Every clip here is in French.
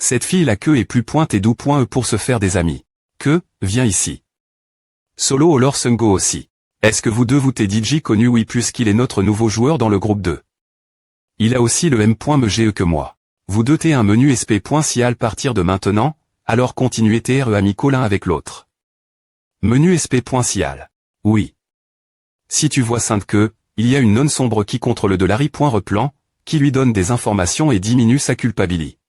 Cette fille la queue et plus pointe et d'où point pour se faire des amis. Que, viens ici. Solo Olor Sungo aussi. Est-ce que vous deux vous t'êtes DJ connu oui puisqu'il est notre nouveau joueur dans le groupe 2. Il a aussi le M.MGE que moi. Vous deux t'es un menu SP.si à partir de maintenant, alors continuez TRE amicaux l'un avec l'autre. Menu SP.sial. Oui. Si tu vois Sainte que, il y a une nonne sombre qui contrôle de Larry.replan, qui lui donne des informations et diminue sa culpabilité.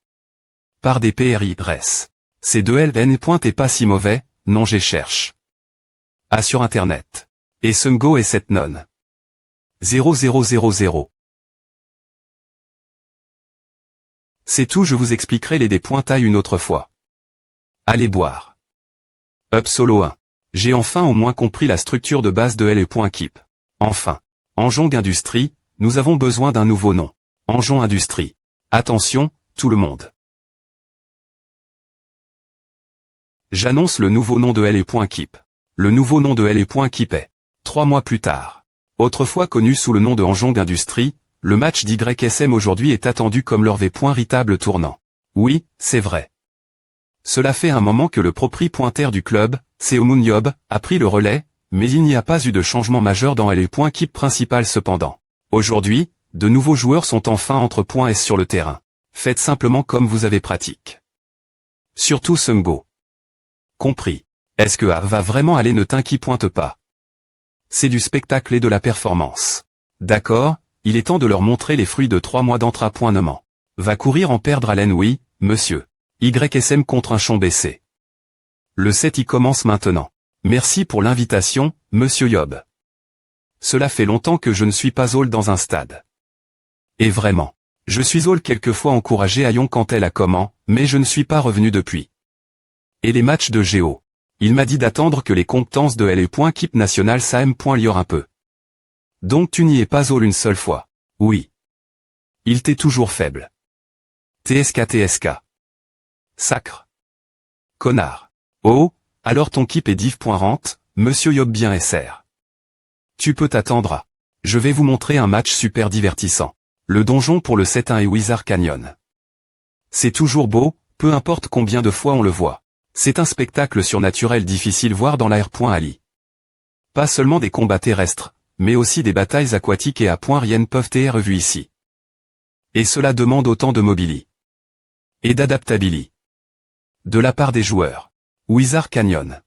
Par des PRI dresse. C'est de LN. T'es pas si mauvais, non j'ai cherche. Ah sur internet. Et Sungo est cette nonne. 0000. C'est tout, je vous expliquerai les dépointailles une autre fois. Allez boire. Up solo 1. J'ai enfin au moins compris la structure de base de L.Keep. Enfin. Anjong Industrie, nous avons besoin d'un nouveau nom. Anjong Industrie. Attention, tout le monde. J'annonce le nouveau nom de L.Keep. Le nouveau nom de L.Keep est 3 mois plus tard. Autrefois connu sous le nom de Anjong Industrie, le match d'YSM aujourd'hui est attendu comme leur véritable tournant. Oui, c'est vrai. Cela fait un moment que le propriétaire du club, Seomun Yob, a pris le relais, mais il n'y a pas eu de changement majeur dans L.Keep principal cependant. Aujourd'hui, de nouveaux joueurs sont enfin entre .s sur le terrain. Faites simplement comme vous avez pratique. Surtout Sungo. Compris. Est-ce que A va vraiment aller ne t'inquiète pas. C'est du spectacle et de la performance. D'accord, il est temps de leur montrer les fruits de 3 mois d'entraînement. Va courir en perdre haleine oui, monsieur. YSM contre un champ baissé. Le set y commence maintenant. Merci pour l'invitation, monsieur Yob. Cela fait longtemps que je ne suis pas all dans un stade. Et vraiment. Je suis all quelquefois encouragé à Yon quand elle a comment, mais je ne suis pas revenu depuis. Et les matchs de Géo. Il m'a dit d'attendre que les compétences de L.Keep nationale s'améliorent un peu. Donc tu n'y es pas all une seule fois. Oui. Il t'est toujours faible. TSK. Sacre. Connard. Oh, alors ton keep est div.rente, monsieur Yob bien SR. Tu peux t'attendre à. Je vais vous montrer un match super divertissant. Le donjon pour le 7-1 et Wizard Canyon. C'est toujours beau, peu importe combien de fois on le voit. C'est un spectacle surnaturel difficile voir dans la R.Ali. Pas seulement des combats terrestres, mais aussi des batailles aquatiques et à point rien peuvent être revues ici. Et cela demande autant de mobilité. Et d'adaptabilité. De la part des joueurs. Wizard Canyon.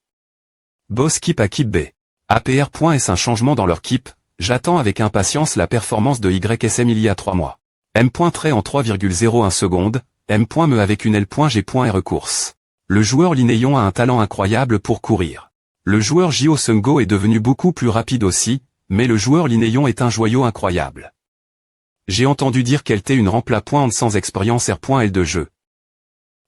Boss Keep à Keep B. APR.S un changement dans leur keep, j'attends avec impatience la performance de YSM il y a 3 mois. M.Trait en 3,01 secondes, M.Me avec une L.G.R course. Le joueur Linéon a un talent incroyable pour courir. Le joueur Jio Sungo est devenu beaucoup plus rapide aussi, mais le joueur Linéon est un joyau incroyable. J'ai entendu dire qu'elle était une rempla.ante sans expérience R.L de jeu.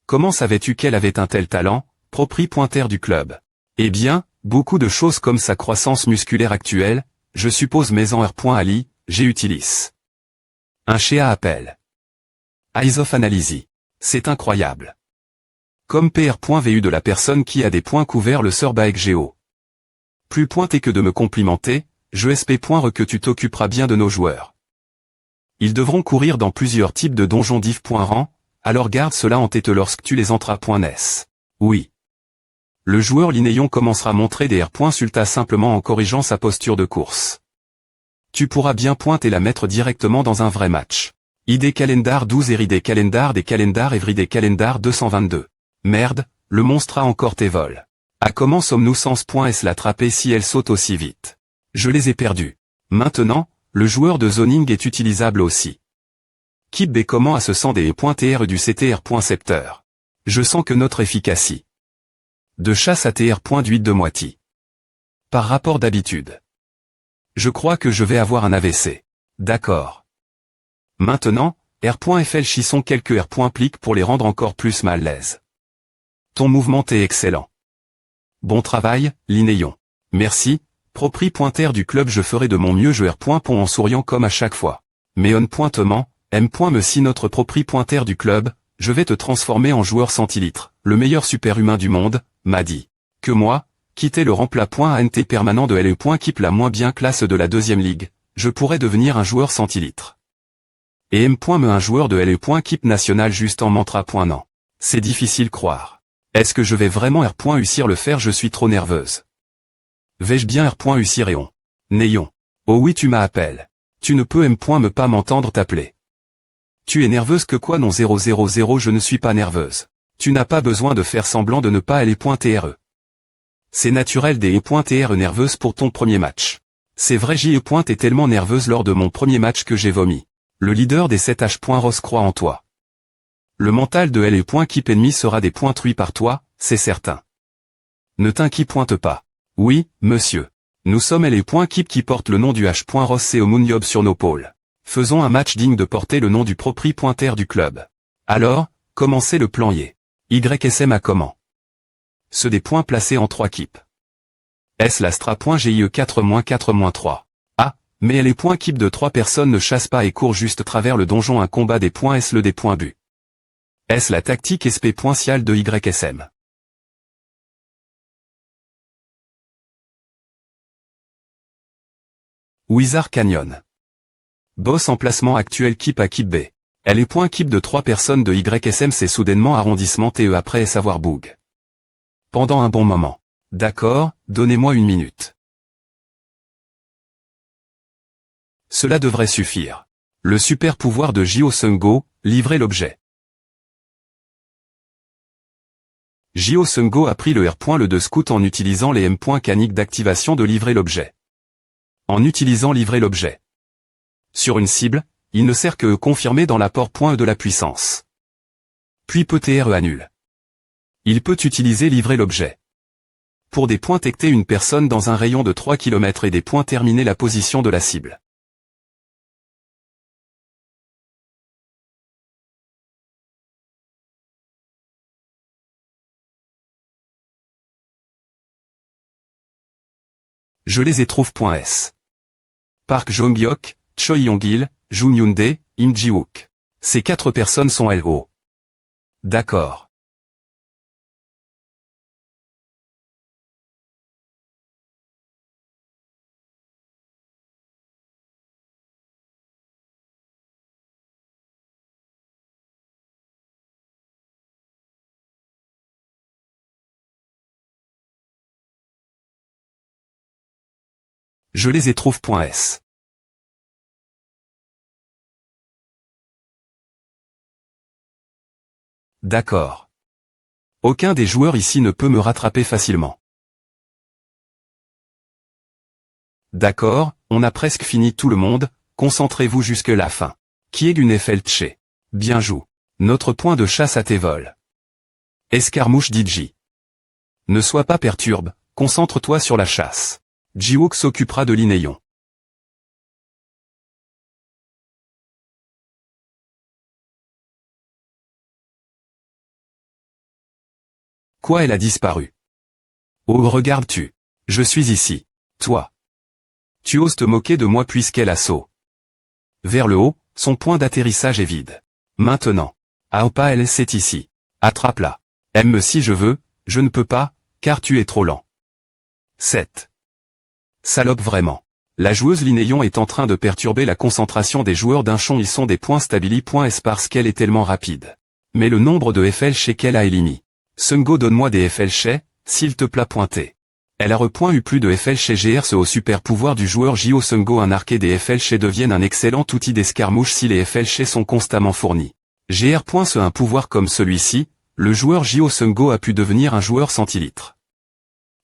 Comment savais-tu qu'elle avait un tel talent, propriétaire du club? Eh bien, beaucoup de choses comme sa croissance musculaire actuelle, je suppose mais en R.Ali, j'utilise. Un Shea appel. Eyes of Analysis. C'est incroyable. Comme PR.VU de la personne qui a des points couverts le Surbaek Géo. Plus pointé que de me complimenter, je SP.re que tu t'occuperas bien de nos joueurs. Ils devront courir dans plusieurs types de donjons div.rang, alors garde cela en tête lorsque tu les entras.nes. Oui. Le joueur Linéon commencera à montrer des R.Sulta simplement en corrigeant sa posture de course. Tu pourras bien pointer la mettre directement dans un vrai match. ID Calendar 12 et RID Calendar des Calendar Everyday Calendar 222. Merde, le monstre a encore tes vols. À comment sommes-nous sans .s l'attraper si elle saute aussi vite? Je les ai perdus. Maintenant, le joueur de zoning est utilisable aussi. Keep B comment à ce sent des .tr du CTR.Scepteur. Je sens que notre efficacité de chasse à TR.8 de moitié. Par rapport d'habitude. Je crois que je vais avoir un AVC. D'accord. Maintenant, R.FL chissons quelques R.Pliques pour les rendre encore plus mal à l'aise. Ton mouvement est excellent. Bon travail, Linéon. Merci, propriétaire du club je ferai de mon mieux je R.Pont en souriant comme à chaque fois. Mais on.tement, M.Me si notre propriétaire du club, je vais te transformer en joueur centilitre, le meilleur super-humain du monde, m'a dit. Que moi, quitter le rempla.ant permanent de L.Keep la moins bien classe de la 2e ligue, je pourrais devenir un joueur centilitre. Et M.Me un joueur de L.Keep national juste en mantra.nan. C'est difficile croire. Est-ce que je vais vraiment réussir le faire? Je suis trop nerveuse. Vais-je bien réussir et on? Néon. Oh oui, tu m'appelles. Tu ne peux me pas m'entendre t'appeler. Tu es nerveuse que quoi? Non 000, je ne suis pas nerveuse. Tu n'as pas besoin de faire semblant de ne pas aller .re. C'est naturel des .re nerveuse pour ton premier match. C'est vrai, j'y est tellement nerveuse lors de mon premier match que j'ai vomi. Le leader des 7H. Ross croit en toi. Le mental de L.Keep ennemi sera des truis par toi, c'est certain. Ne t'inquiète pas. Oui, monsieur. Nous sommes L.Keep qui porte le nom du H. Ross Seomunyob sur nos pôles. Faisons un match digne de porter le nom du propriétaire du club. Alors, commencez le plan YSM à comment? Ceux des points placés en 3 équipes. S l'astra.GIE 4-4-3. Ah, mais L.Keep de 3 personnes ne chasse pas et court juste travers le donjon un combat des points S le des points but. Est-ce la tactique spéciale de YSM? Wizard Canyon. Boss emplacement actuel keep à keep B. L.Keep de 3 personnes de YSM c'est soudainement arrondissement TE après savoir boug. Pendant un bon moment. D'accord, donnez-moi une minute. Cela devrait suffire. Le super pouvoir de Jio Seung-go, livrer l'objet. Jio Seung-go a pris le R. Le scout en utilisant les M. Caniques d'activation de livrer l'objet. En utilisant livrer l'objet. Sur une cible, il ne sert que confirmer dans l'apport E de la puissance. Puis peut annule. Il peut utiliser livrer l'objet. Pour des points tecter une personne dans un rayon de 3 km et des points terminer la position de la cible. Je les ai trouve.s. Park Jong-hyuk, Choi Yong-il, Jung Hyun-dae, Im Ji-wook. Ces 4 personnes sont LO. D'accord. Je les ai trouve.s. D'accord. Aucun des joueurs ici ne peut me rattraper facilement. D'accord, on a presque fini tout le monde, concentrez-vous jusque la fin. Qui est d'une Feltché? Bien joue. Notre point de chasse à tes vols. Escarmouche DJ. Ne sois pas perturbe, concentre-toi sur la chasse. Ji-wook s'occupera de l'Inéon. Quoi, elle a disparu? Oh, regarde-tu. Je suis ici. Toi. Tu oses te moquer de moi puisqu'elle a saut. Vers le haut, son point d'atterrissage est vide. Maintenant. Aopa, elle c'est ici. Attrape-la. Aime-me si je veux, je ne peux pas, car tu es trop lent. 7. Salope vraiment. La joueuse Linéon est en train de perturber la concentration des joueurs d'un chon. Ils sont des points stabili.s parce qu'elle est tellement rapide. Mais le nombre de FL chez qu'elle a est limité. Seung-go donne-moi des FL chez, s'il te plaît pointé. Elle a eu plus de FL chez GR. Ce haut super pouvoir du joueur Jio Seung-go un arc et des FL chez deviennent un excellent outil d'escarmouche si les FL chez sont constamment fournis. GR. Ce un pouvoir comme celui-ci, le joueur Jio Seung-go a pu devenir un joueur centilitre.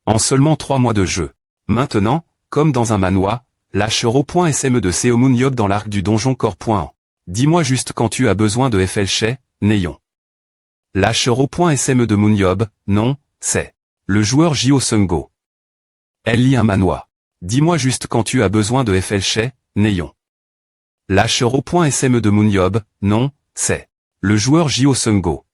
En seulement 3 mois de jeu. Maintenant, comme dans un manoir, lâche Euro.sme de Seomunyob dans l'arc du donjon corps. Dis-moi juste quand tu as besoin de FL chez, Néon. Lâche Euro.sme de Munyob, non, c'est le joueur Jio Seung-go. Elle lit un manoir. Dis-moi juste quand tu as besoin de FL chez, Néon. Lâche Euro.sme de Munyob, non, c'est le joueur Jio Seung-go.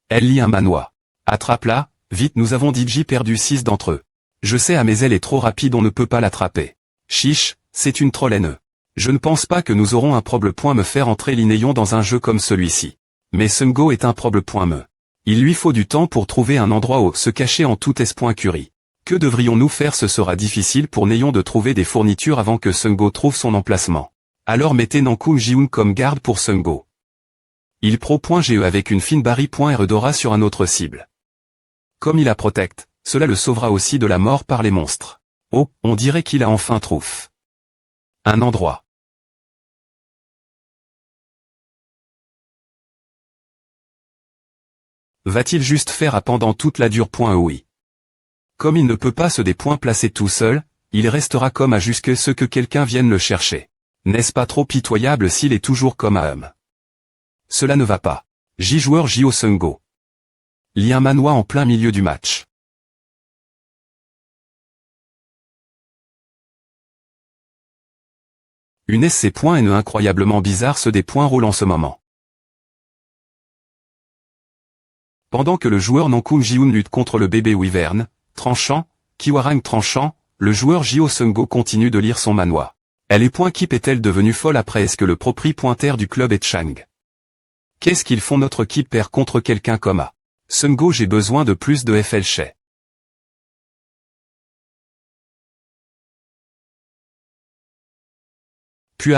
Elle lit un manoir. Attrape-la, vite, nous avons DJ perdu 6 d'entre eux. Je sais, à mes ailes est trop rapide, on ne peut pas l'attraper. Chiche, c'est une troll haineux. Je ne pense pas que nous aurons un problème. Me faire entrer l'Inéon dans un jeu comme celui-ci. Mais Seung-go est un problème. Il lui faut du temps pour trouver un endroit où se cacher en toute curie. Que devrions-nous faire? Ce sera difficile pour Néon de trouver des fournitures avant que Seung-go trouve son emplacement. Alors mettez Nankum Ji-hoon comme garde pour Seung-go. Il pro.ge avec une fine barre.re Dora sur un autre cible. Comme il a protect, cela le sauvera aussi de la mort par les monstres. Oh, on dirait qu'il a enfin trouf. Un endroit. Va-t-il juste faire à pendant toute la dure? Oui. Comme il ne peut pas se des points placer tout seul, il restera comme à jusque ce que quelqu'un vienne le chercher. N'est-ce pas trop pitoyable s'il est toujours comme à homme? Cela ne va pas. J-joueur Jio Seung-go. Lien manois en plein milieu du match. Une SC point et incroyablement bizarre ce des points roule en ce moment. Pendant que le joueur Nankung Ji-hoon lutte contre le bébé Wyvern, tranchant, Kiwarang tranchant, le joueur Jio Seung-go continue de lire son manhwa. Elle est point Kip est-elle devenue folle après est-ce que le propriétaire du club est Chang? Qu'est-ce qu'ils font notre Kip perd contre quelqu'un comme A. Seung-go j'ai besoin de plus de FL chez. Puis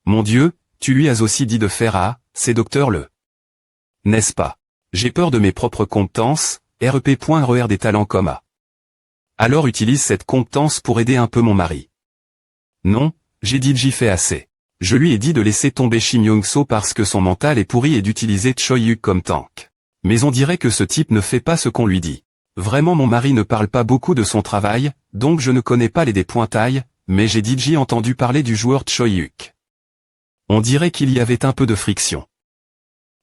mon Dieu, tu lui as aussi dit de faire c'est docteur le. N'est-ce pas? J'ai peur de mes propres compétences, rep.rer des talents comme A. Alors utilise cette compétence pour aider un peu mon mari. Non, j'ai dit j'y fais assez. Je lui ai dit de laisser tomber Kim Young-so parce que son mental est pourri et d'utiliser Choi-yuk comme tank. Mais on dirait que ce type ne fait pas ce qu'on lui dit. Vraiment mon mari ne parle pas beaucoup de son travail, donc je ne connais pas les dépointailles, mais j'ai dit entendu parler du joueur Choi-yuk. On dirait qu'il y avait un peu de friction.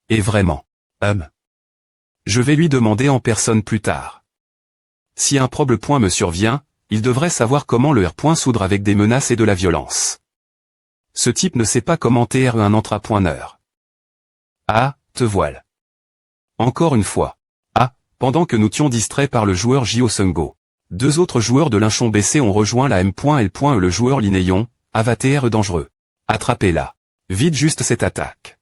Et vraiment. Je vais lui demander en personne plus tard. Si un problème me survient, il devrait savoir comment le R. soudre avec des menaces et de la violence. Ce type ne sait pas comment TR un entra.neur. Ah, te voile. Encore une fois. Pendant que nous tions distraits par le joueur Jio Seung-go. Deux autres joueurs de Linchon BC ont rejoint la M.L. Le joueur Linéon, AvaTR dangereux. Attrapez-la. Vite juste cette attaque.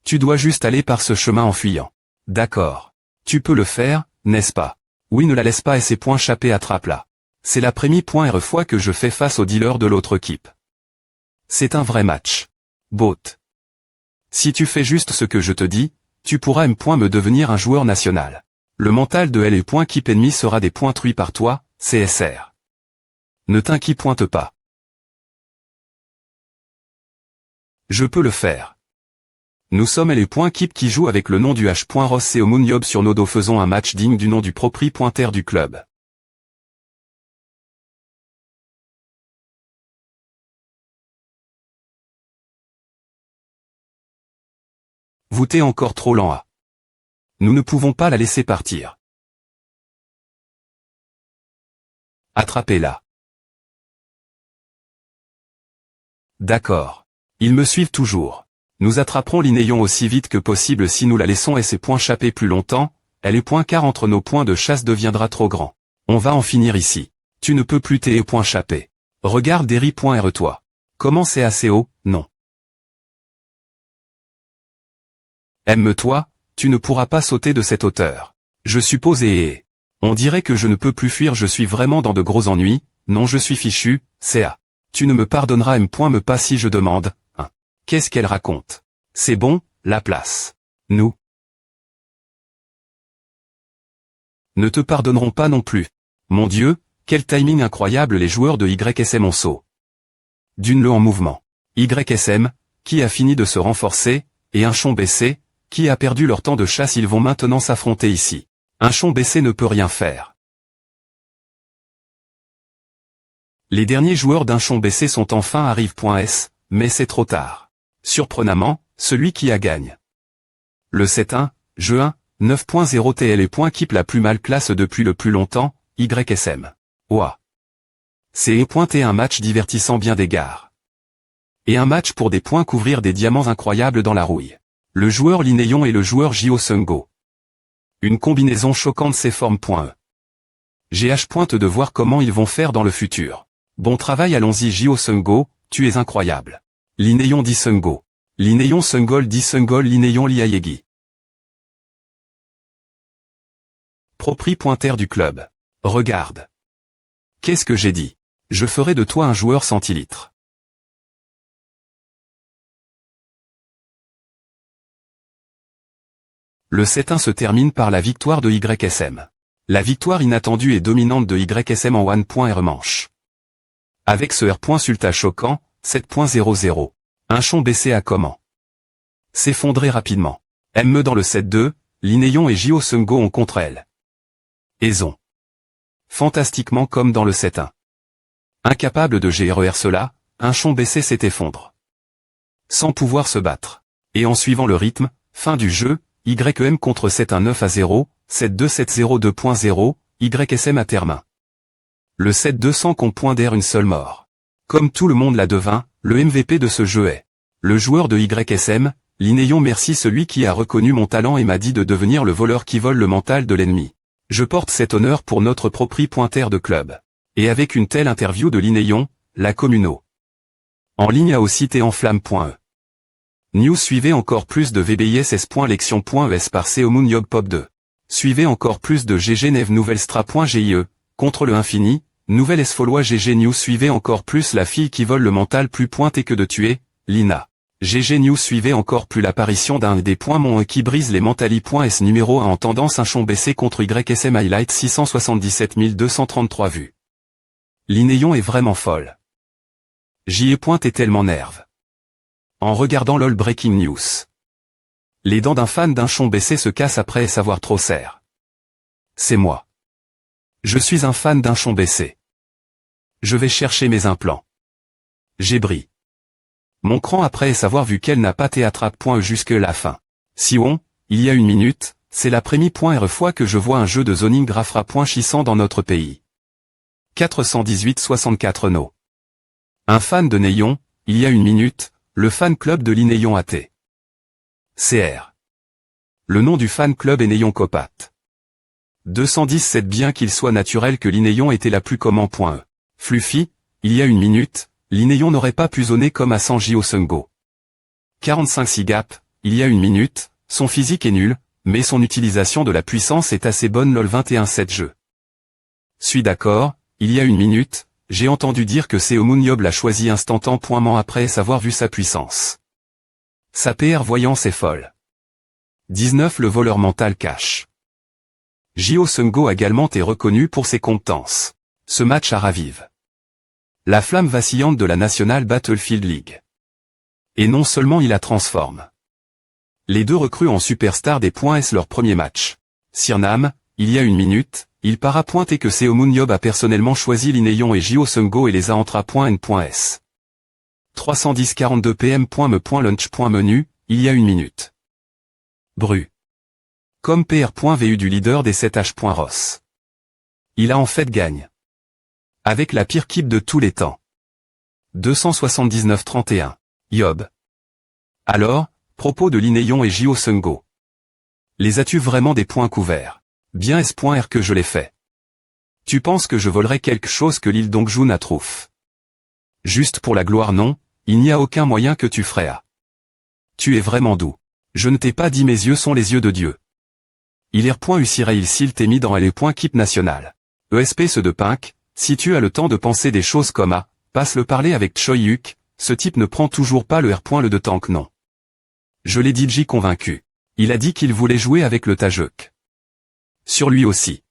Tu dois juste aller par ce chemin en fuyant. D'accord. Tu peux le faire, n'est-ce pas? Oui, ne la laisse pas et ses points chaper, attrape-la. C'est la première fois que je fais face au dealer de l'autre équipe. C'est un vrai match. Bot. Si tu fais juste ce que je te dis, tu pourras me devenir un joueur national. Le mental de L.Keep ennemi sera des pointuits par toi, CSR. Ne t'inquiète pas. Je peux le faire. Nous sommes L.Keep qui joue avec le nom du H.Ross et Omunyob sur nos dos. Faisons un match digne du nom du propriétaire du club. Vous t'es encore trop lent à. Nous ne pouvons pas la laisser partir. Attrapez-la. D'accord. Ils me suivent toujours. Nous attraperons Linéon aussi vite que possible si nous la laissons et ses points chapper plus longtemps, car entre nos points de chasse deviendra trop grand. On va en finir ici. Tu ne peux plus tes points chapper. Regarde Derry.re toi. Comment c'est assez haut, non. Aime-toi, tu ne pourras pas sauter de cette hauteur. Je suppose et on dirait que je ne peux plus fuir, je suis vraiment dans de gros ennuis, non je suis fichu, CA. Tu ne me pardonneras me pas si je demande, hein. Qu'est-ce qu'elle raconte? C'est bon, la place. Nous ne te pardonnerons pas non plus. Mon Dieu, quel timing incroyable les joueurs de YSM ont saut. D'une le en mouvement. YSM, qui a fini de se renforcer, et un chon BC, qui a perdu leur temps de chasse, ils vont maintenant s'affronter ici. Un chon BC ne peut rien faire. Les derniers joueurs d'un chon BC sont enfin arrive.s, mais c'est trop tard. Surprenamment, celui qui a gagne. Le 7-1, jeu 1, 9.0 TL et Keep la plus mal classe depuis le plus longtemps, YSM. Ouah. C'est pointé un match divertissant bien d'égards. Et un match pour des points couvrir des diamants incroyables dans la rouille. Le joueur Linéon et le joueur Jio Seung-go. Une combinaison choquante s'efforme.e. GH pointe de voir comment ils vont faire dans le futur. Bon travail, allons-y Jio Seung-go, tu es incroyable. Linéon dit Seung-go. Linéon Seung-gol dit Seung-gol Linéon Liaegi. Propriétaire du club. Regarde. Qu'est-ce que j'ai dit? Je ferai de toi un joueur centilitre. Le 7-1 se termine par la victoire de YSM. La victoire inattendue et dominante de YSM en 1.R manche. Avec ce R. sulta choquant, 7.00. Un chon baissé à comment s'effondrer rapidement. ME dans le 7-2, Linéon et Jio Seung-go ont contre elle. Aison. Fantastiquement comme dans le 7-1. Incapable de gérer cela, un chon baissé s'est effondre. Sans pouvoir se battre. Et en suivant le rythme, fin du jeu, YM contre 7-1 9-0, 7-2 7-0 2.0, YSM à terme 1. Le 7-2 sans qu'on point d'air une seule mort. Comme tout le monde la devint, le MVP de ce jeu est le joueur de YSM, Linéon. Merci celui qui a reconnu mon talent et m'a dit de devenir le voleur qui vole le mental de l'ennemi. Je porte cet honneur pour notre propriétaire de club. Et avec une telle interview de Linéon, la communo en ligne a aussi été enflamme.e. News. Suivez encore plus de VBISS.lection.es par Seomun Yob Pop 2. Suivez encore plus de GG Nev Nouvellestra.GIE, contre le infini, nouvelle Esfollois GG News. Suivez encore plus la fille qui vole le mental plus pointé que de tuer, Lina. GG News. Suivez encore plus l'apparition d'un des points mon qui brise les mentali.s numéro 1 en tendance un chon baissé contre YSM Highlight 677 233 vues. Linéon est vraiment folle. JE est tellement nerve. En regardant LOL Breaking News. Les dents d'un fan d'un chon baissé se cassent après savoir trop serre. C'est moi. Je suis un fan d'un chon baissé. Je vais chercher mes implants. J'ai brillé. Mon cran après savoir vu qu'elle n'a pas théâtre.e jusque la fin. Sion, il y a une minute, c'est la première fois que je vois un jeu de zoning grafra.chissant dans notre pays. 418-64 no. Un fan de Néon, il y a une minute, le fan club de l'Inéon AT. CR. Le nom du fan club est Néon Copat. 217 bien qu'il soit naturel que l'Inéon était la plus comment.e. Fluffy, il y a une minute, l'Inéon n'aurait pas pu zoner comme à San Jio Seung-go. 45 Sigap, il y a une minute, son physique est nul, mais son utilisation de la puissance est assez bonne lol 21-7 jeu. Suis d'accord, il y a une minute, j'ai entendu dire que Seomun Yob l'a choisi instantanément après avoir vu sa puissance. Sa PR voyance est folle. 19 Le voleur mental cache. Jio Seung-go également est reconnu pour ses compétences. Ce match a ravive la flamme vacillante de la National Battlefield League. Et non seulement il la transforme. Les deux recrues en superstar des points S leur premier match. Sirnam, il y a une minute, il para pointer que Seomun Yob a personnellement choisi Linéon et Jio Seung-go et les a entra.n.s. 310-42 pm.me.lunch.menu, il y a une minute. Bru. Comme PR.vu du leader des 7h.ros. Il a en fait gagne. Avec la pire keep de tous les temps. 279-31. Yob. Alors, propos de Linéon et Jio Seung-go. Les as-tu vraiment des points couverts? Bien S.R que je l'ai fait. Tu penses que je volerais quelque chose que l'île Dongjun a trouf? Juste pour la gloire non, il n'y a aucun moyen que tu ferais à. Tu es vraiment doux. Je ne t'ai pas dit mes yeux sont les yeux de Dieu. Il il s'il t'est mis dans les points keep national. ESP ce de Pink, si tu as le temps de penser des choses comme à, passe le parler avec Choi Yuk, ce type ne prend toujours pas le R. Le de tank non. Je l'ai dit J convaincu. Il a dit qu'il voulait jouer avec le Tajuk. Sur lui aussi.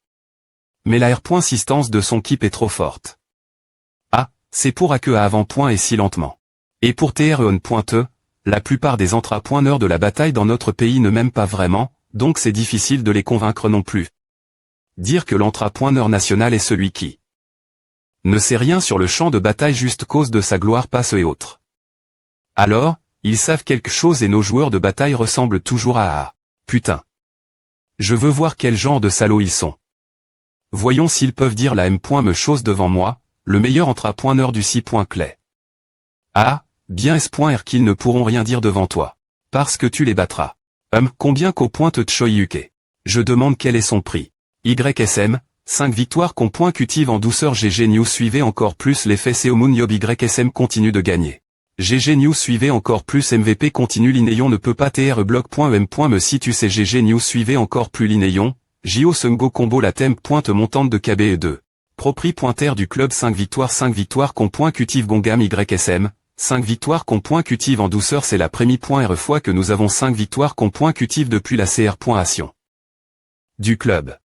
Mais la R.sistance de son keep est trop forte. Ah, c'est pour à que à avant. Et si lentement. Et pour TREON.E, la plupart des entra.neurs de la bataille dans notre pays ne m'aiment pas vraiment, donc c'est difficile de les convaincre non plus. Dire que l'entra.neur national est celui qui ne sait rien sur le champ de bataille juste cause de sa gloire passe et autres. Alors, ils savent quelque chose et nos joueurs de bataille ressemblent toujours à putain. Je veux voir quel genre de salauds ils sont. Voyons s'ils peuvent dire la me chose devant moi, le meilleur entra.neur du 6.clé. Ah, bien S.R qu'ils ne pourront rien dire devant toi. Parce que tu les battras. Combien qu'au point te Choi Yuke? Je demande quel est son prix. YSM, 5 victoires qu'on point cultive en douceur. GG News. Suivez encore plus l'effet Seomun Yob. YSM continue de gagner. GG News. Suivez encore plus MVP continue. Linéon ne peut pas TR-block.em.me. Si tu sais GG News. Suivez encore plus Linéon, Jio Seung-go combo la temp pointe montante de KB2. Propriétaire du club 5 victoires qu'on point cultive Gongam. YSM, 5 victoires .cultive en douceur, c'est la première fois que nous avons 5 victoires .cultive depuis la CR.ation du club.